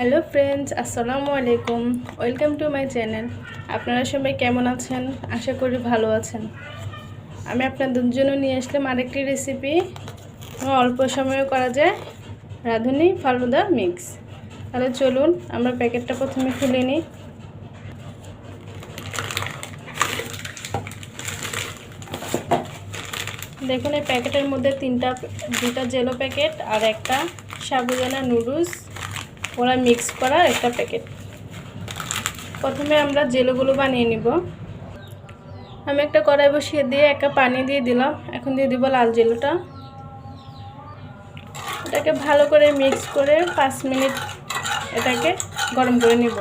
Hello friends, আসসালামু আলাইকুম। Welcome to my channel. আপনারা সবাই কেমন আছেন? আশা করি ভালো আছেন। আমি আপনাদের জন্য নিয়ে আসলাম আরেকটি রেসিপি। অল্প সময়ে করা যায় রাঁধুনি ফালুদা মিক্স। তাহলে চলুন আমরা প্যাকেটটা প্রথমে খুলে নিই। দেখুন এই প্যাকেটের মধ্যে দুটা জেলো প্যাকেট আর একটা সাবুদানা নুডলস ওরা মিক্স করা একটা প্যাকেট। প্রথমে আমরা জেলোগুলো বানিয়ে নিব। আমি একটা কড়াই বসিয়ে দিয়ে একটা পানি দিয়ে দিলাম। এখন দিয়ে দিব লাল জেলোটা। এটাকে ভালো করে মিক্স করে 5 মিনিট এটাকে গরম করে নিব।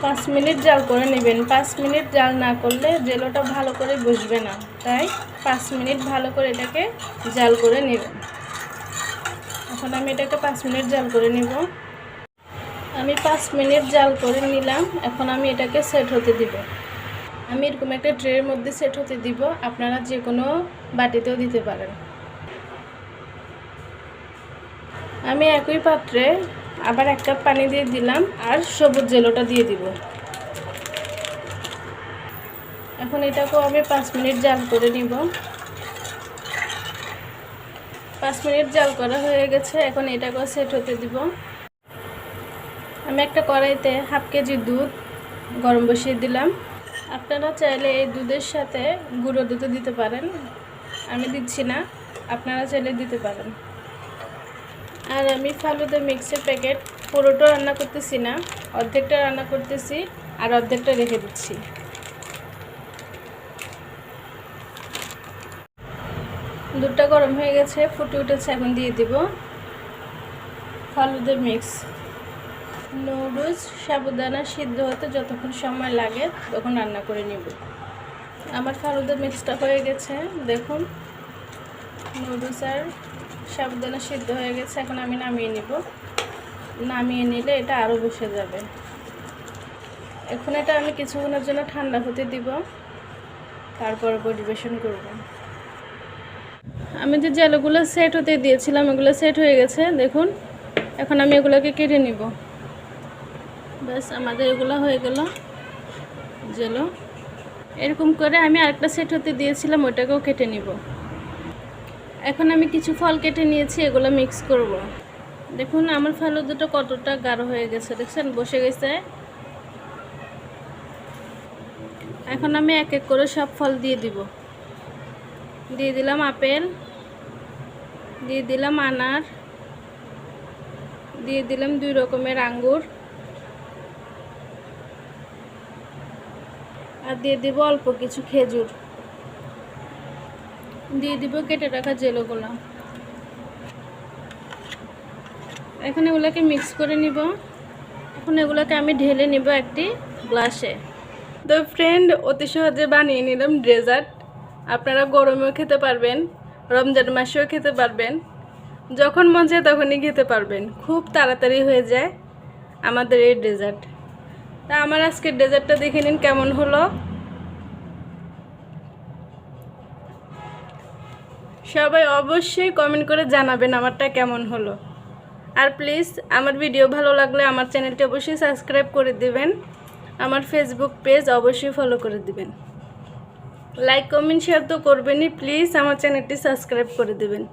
5 মিনিট জাল করে নেবেন। 5 মিনিট জাল না করলে জেলোটা ভালো করে বসবে না, তাই 5 মিনিট ভালো করে এটাকে জাল করে নেবেন। এখন আমি এটাকে 5 মিনিট জাল করে নিব। আমি 5 মিনিট জাল করে নিলাম। এখন আমি এটাকে সেট হতে দিব। আমি এরকম একটা ট্রের মধ্যে সেট হতে দিব। আপনারা যে কোনো বাটিতেও দিতে পারেন। আমি একই পাত্রে আবার 1 কাপ পানি দিয়ে দিলাম আর সবুজ জেলোটা দিয়ে দিব। এখন এটাকেও আমি 5 মিনিট জাল করে নিব। 5 মিনিট জাল করা হয়ে গেছে। এখন এটাকেও সেট হতে দিব। আমি একটা কড়াইতে হাফ কেজি দুধ গরম বসিয়ে দিলাম। আপনারা চাইলে এই দুধের সাথে গুঁড়ো দুধও দিতে পারেন, আমি দিচ্ছি না, আপনারা চাইলে দিতে পারেন। আর আমি ফালুদা মিক্সের প্যাকেট পুরোটা রান্না করতেছি না, অর্ধেকটা রান্না করতেছি আর অর্ধেকটা রেখে দিচ্ছি। দুধটা গরম হয়ে গেছে, ফুটে উঠেছে। এখন দিয়ে দিব ফালুদা মিক্স। নুডলস সাবুদানা সিদ্ধ হতে যতক্ষণ সময় লাগে তখন রান্না করে নিব। আমার ফালুদা মিক্সটা হয়ে গেছে। দেখুন নুডলস আর সাবুদানা সিদ্ধ হয়ে গেছে। এখন আমি নামিয়ে নিব। নামিয়ে নিলে এটা আরও বসে যাবে। এখন এটা আমি কিছুক্ষণের জন্য ঠান্ডা হতে দিব, তারপর পরিবেশন করব। আমি যে জেলোগুলো সেট হতে দিয়েছিলাম এগুলো সেট হয়ে গেছে। দেখুন এখন আমি এগুলোকে কেটে নিব। ব্যাস আমাদের এগুলো হয়ে গেল জেলো। এরকম করে আমি আরেকটা সেট হতে দিয়েছিলাম, ওটাকেও কেটে নিব। এখন আমি কিছু ফল কেটে নিয়েছি, এগুলো মিক্স করব। দেখুন আমার ফালুদাটা কতটা গাঢ় হয়ে গেছে, দেখছেন বসে গেছে। এখন আমি এক এক করে সব ফল দিয়ে দিব। দিয়ে দিলাম আপেল, দিয়ে দিলাম আনার, দিয়ে দিলাম 2 রকমের আঙ্গুর, আর দিয়ে দিব অল্প কিছু খেজুর, দিয়ে দিব কেটে রাখা জেলোগুলো। এখন এগুলোকে মিক্স করে নিব। এখন এগুলোকে আমি ঢেলে নিব একটি গ্লাসে। তো ফ্রেন্ড, অতি সহজে বানিয়ে নিলাম ডেজার্ট। আপনারা গরমেও খেতে পারবেন, রমজান মাসেও খেতে পারবেন, যখন মন চায় তখনই খেতে পারবেন। খুব তাড়াতাড়ি হয়ে যায় আমাদের এই ডেজার্ট। তা আমার আজকের ডেজার্টটা দেখে নিন কেমন হলো। সবাই অবশ্যই কমেন্ট করে জানাবেন আমারটা কেমন হলো। আর প্লিজ আমার ভিডিও ভালো লাগলে আমার চ্যানেলটি অবশ্যই সাবস্ক্রাইব করে দিবেন। আমার ফেসবুক পেজ অবশ্যই ফলো করে দিবেন। লাইক কমেন্ট শেয়ার তো করবেনই, প্লিজ আমার চ্যানেলটি সাবস্ক্রাইব করে দিবেন।